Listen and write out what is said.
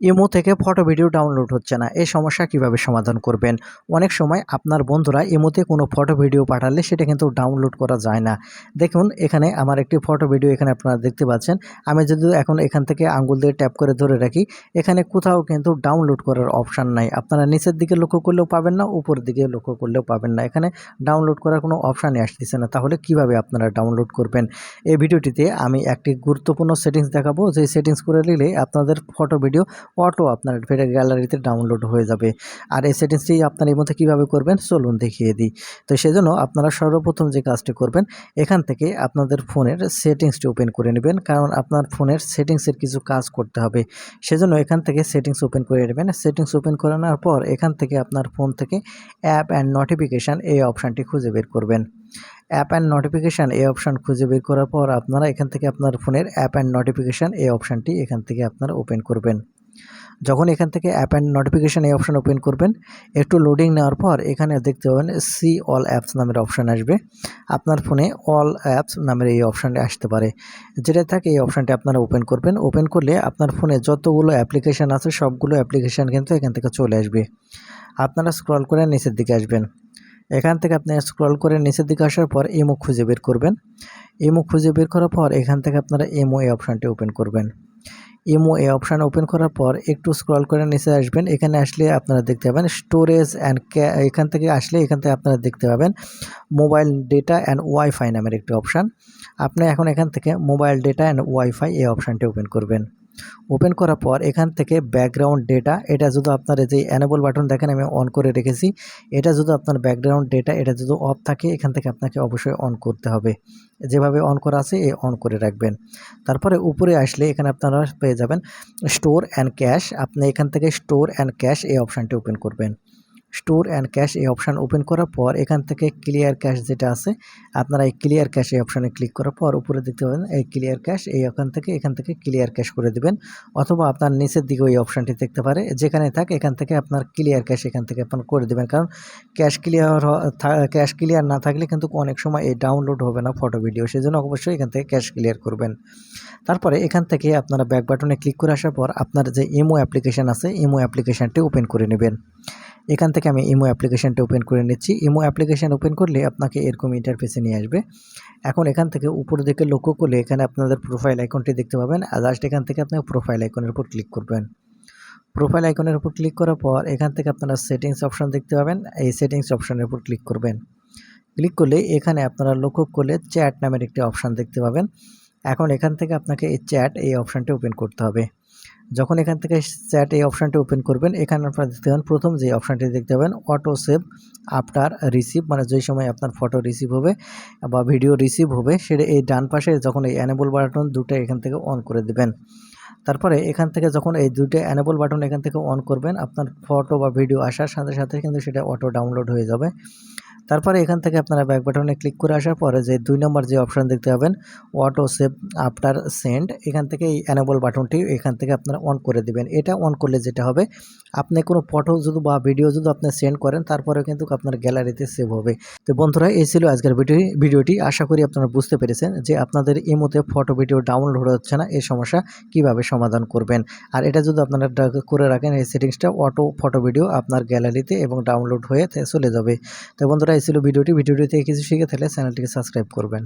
Imo থেকে photo video download হচ্ছে না। এই সমস্যা কিভাবে সমাধান করবেন? অনেক সময় আপনার বন্ধুরা ইমোতে কোনো ফটো ভিডিও পাঠালে সেটা কিন্তু ডাউনলোড করা যায় না। দেখুন এখানে আমার একটি ফটো ভিডিও এখানে আপনারা দেখতে পাচ্ছেন। আমি যদি এখন এখান থেকে আঙ্গুল দিয়ে ট্যাপ করে ধরে রাখি, এখানে কোথাও কিন্তু ডাউনলোড করার অপশান নাই। আপনারা নিচের দিকে লক্ষ্য করলেও পাবেন না, উপরের দিকে লক্ষ্য করলেও পাবেন না। এখানে ডাউনলোড করার কোনো অপশানই আসতেছে না। তাহলে কিভাবে আপনারা ডাউনলোড করবেন? এই ভিডিওটিতে আমি একটি গুরুত্বপূর্ণ সেটিংস দেখাবো, যে সেটিংস করে নিলে আপনাদের ফটো ভিডিও অটো আপনার গ্যালারিতে ডাউনলোড হয়ে যাবে। আর এই সেটিংসটি আপনার এই মধ্যে কীভাবে করবেন চলুন দেখিয়ে দিই। তো সেজন্য আপনারা সর্বপ্রথম যে কাজটি করবেন, এখান থেকে আপনাদের ফোনের সেটিংসটি ওপেন করে নেবেন, কারণ আপনার ফোনের সেটিংসের কিছু কাজ করতে হবে। সেজন্য এখান থেকে সেটিংস ওপেন করে নেবেন। সেটিংস ওপেন করে নেওয়ার পর এখান থেকে আপনার ফোন থেকে অ্যাপ অ্যান্ড নোটিফিকেশান এই অপশানটি খুঁজে বের করবেন। অ্যাপ অ্যান্ড নোটিফিকেশান এই অপশান খুঁজে বের করার পর আপনারা এখান থেকে আপনার ফোনের অ্যাপ অ্যান্ড নোটিফিকেশান এই অপশানটি এখান থেকে আপনারা ওপেন করবেন। যখন এখান থেকে অ্যাপ অ্যান্ড নোটিফিকেশান এই অপশান ওপেন করবেন, একটু লোডিং নেওয়ার পর এখানে দেখতে পাবেন সি অল অ্যাপস নামের অপশান আসবে। আপনার ফোনে অল অ্যাপস নামের এই অপশানটি আসতে পারে। যেটা থাকে এই অপশানটি আপনারা ওপেন করবেন। ওপেন করলে আপনার ফোনে যতগুলো অ্যাপ্লিকেশান আছে সবগুলো অ্যাপ্লিকেশান কিন্তু এখান থেকে চলে আসবে। আপনারা স্ক্রল করে নিচের দিকে আসবেন। এখান থেকে আপনি স্ক্রল করে নিচের দিকে আসার পর ইমো খুঁজে বের করবেন। ইমো খুঁজে বের করার পর এখান থেকে আপনারা ইমো এই অপশানটি ওপেন করবেন। ইমো এই অপশান ওপেন করার পর একটু স্ক্রল করে নিচে আসবেন। এখানে আসলে আপনারা দেখতে পাবেন স্টোরেজ অ্যান্ড এখান থেকে আসলে এখান থেকে আপনারা দেখতে পাবেন মোবাইল ডেটা অ্যান্ড ওয়াইফাই নামের একটি অপশান। আপনি এখন এখান থেকে মোবাইল ডেটা অ্যান্ড ওয়াইফাই এই অপশানটি ওপেন করবেন। ওপেন করার পর এখান থেকে ব্যাকগ্রাউন্ড ডেটা, এটা যদি আপনার যে এনেবল বাটন দেখেন আমি অন করে রেখেছি, এটা যদি আপনার ব্যাকগ্রাউন্ড ডেটা এটা যদি অফ থাকে এখান থেকে আপনাকে অবশ্যই অন করতে হবে। যেভাবে অন করা আছে এই অন করে রাখবেন। তারপরে উপরে আসলে এখানে আপনারা পেয়ে যাবেন স্টোর অ্যান্ড ক্যাশ। আপনি এখান থেকে স্টোর অ্যান্ড ক্যাশ এই অপশানটি ওপেন করবেন। স্টোর অ্যান্ড ক্যাশ এই অপশান ওপেন করার পর এখান থেকে ক্লিয়ার ক্যাশ যেটা আছে, আপনারা এই ক্লিয়ার ক্যাশ এই অপশানে ক্লিক করার পর উপরে দেখতে পাবেন এই ক্লিয়ার ক্যাশ, এই এখান থেকে ক্লিয়ার ক্যাশ করে দিবেন। অথবা আপনার নিচের দিকে ওই অপশানটি দেখতে পারে, যেখানে থাকে এখান থেকে আপনার ক্লিয়ার ক্যাশ এখান থেকে আপনার করে দেবেন। কারণ ক্যাশ ক্লিয়ার না থাকলে কিন্তু অনেক সময় এই ডাউনলোড হবে না ফটো ভিডিও, সেজন্য অবশ্যই এখান থেকে ক্যাশ ক্লিয়ার করবেন। তারপরে এখান থেকে আপনারা ব্যাক বাটনে ক্লিক করে আসার পর আপনার যে ইমো অ্যাপ্লিকেশান আছে ইমো অ্যাপ্লিকেশানটি ওপেন করে নেবেন। এখান থেকে আমি ইমো অ্যাপ্লিকেশানটা ওপেন করে নিচ্ছি। ইমো অ্যাপ্লিকেশান ওপেন করলে আপনাকে এরকম ইন্টারফেসে নিয়ে আসবে। এখন এখান থেকে উপরের দিকে লক্ষ্য করলে এখানে আপনাদের প্রোফাইল আইকনটি দেখতে পাবেন। আর জাস্ট এখান থেকে আপনি প্রোফাইল আইকনের উপর ক্লিক করবেন। প্রোফাইল আইকনের উপর ক্লিক করার পর এখান থেকে আপনারা সেটিংস অপশান দেখতে পাবেন। এই সেটিংস অপশানের উপর ক্লিক করবেন। ক্লিক করলে এখানে আপনারা লক্ষ্য করলে চ্যাট নামের একটি অপশান দেখতে পাবেন। এখন এখান থেকে আপনাকে এই চ্যাট এই অপশানটি ওপেন করতে হবে। যখন এখান থেকে চ্যাট এই অপশানটি ওপেন করবেন, এখানে আপনারা দেখতে পাবেন প্রথম যে অপশানটি দেখতে পাবেন অটো সেভ আফটার রিসিভ, মানে যেই সময় আপনার ফটো রিসিভ হবে বা ভিডিও রিসিভ হবে সেটা এই ডান পাশে যখন এই এনেবল বাটন দুটো এখান থেকে অন করে দেবেন। তারপরে এখান থেকে যখন এই দুটো এনেবল বাটন এখান থেকে অন করবেন, আপনার ফটো বা ভিডিও আসার সাথে সাথে কিন্তু সেটা অটো ডাউনলোড হয়ে যাবে। তারপরে এখান থেকে আপনারা ব্যাক বাটনে ক্লিক করে আসার পরে যে ২ নম্বর যে অপশান দেখতে পাবেন অটো সেভ আফটার সেন্ড, এখান থেকে এই এনেবল বাটনটি এখান থেকে আপনারা অন করে দিবেন। এটা অন করলে যেটা হবে, আপনি কোনো ফটো যদি বা ভিডিও যদি আপনি সেন্ড করেন তারপরেও কিন্তু আপনার গ্যালারিতে সেভ হবে। তো বন্ধুরা এই ছিল আজকের ভিডিওটি। আশা করি আপনারা বুঝতে পেরেছেন যে আপনাদের ইমোতে ফটো ভিডিও ডাউনলোড হচ্ছে না, এই সমস্যা কিভাবে সমাধান করবেন। আর এটা যদি আপনারা করে রাখেন এই সেটিংসটা, অটো ফটো ভিডিও আপনার গ্যালারিতে এবং ডাউনলোড হয়ে চলে যাবে। তো বন্ধুরা এই ছিল ভিডিওটি থেকে কিছু শিখে থাকলে চ্যানেলটিকে সাবস্ক্রাইব করবেন।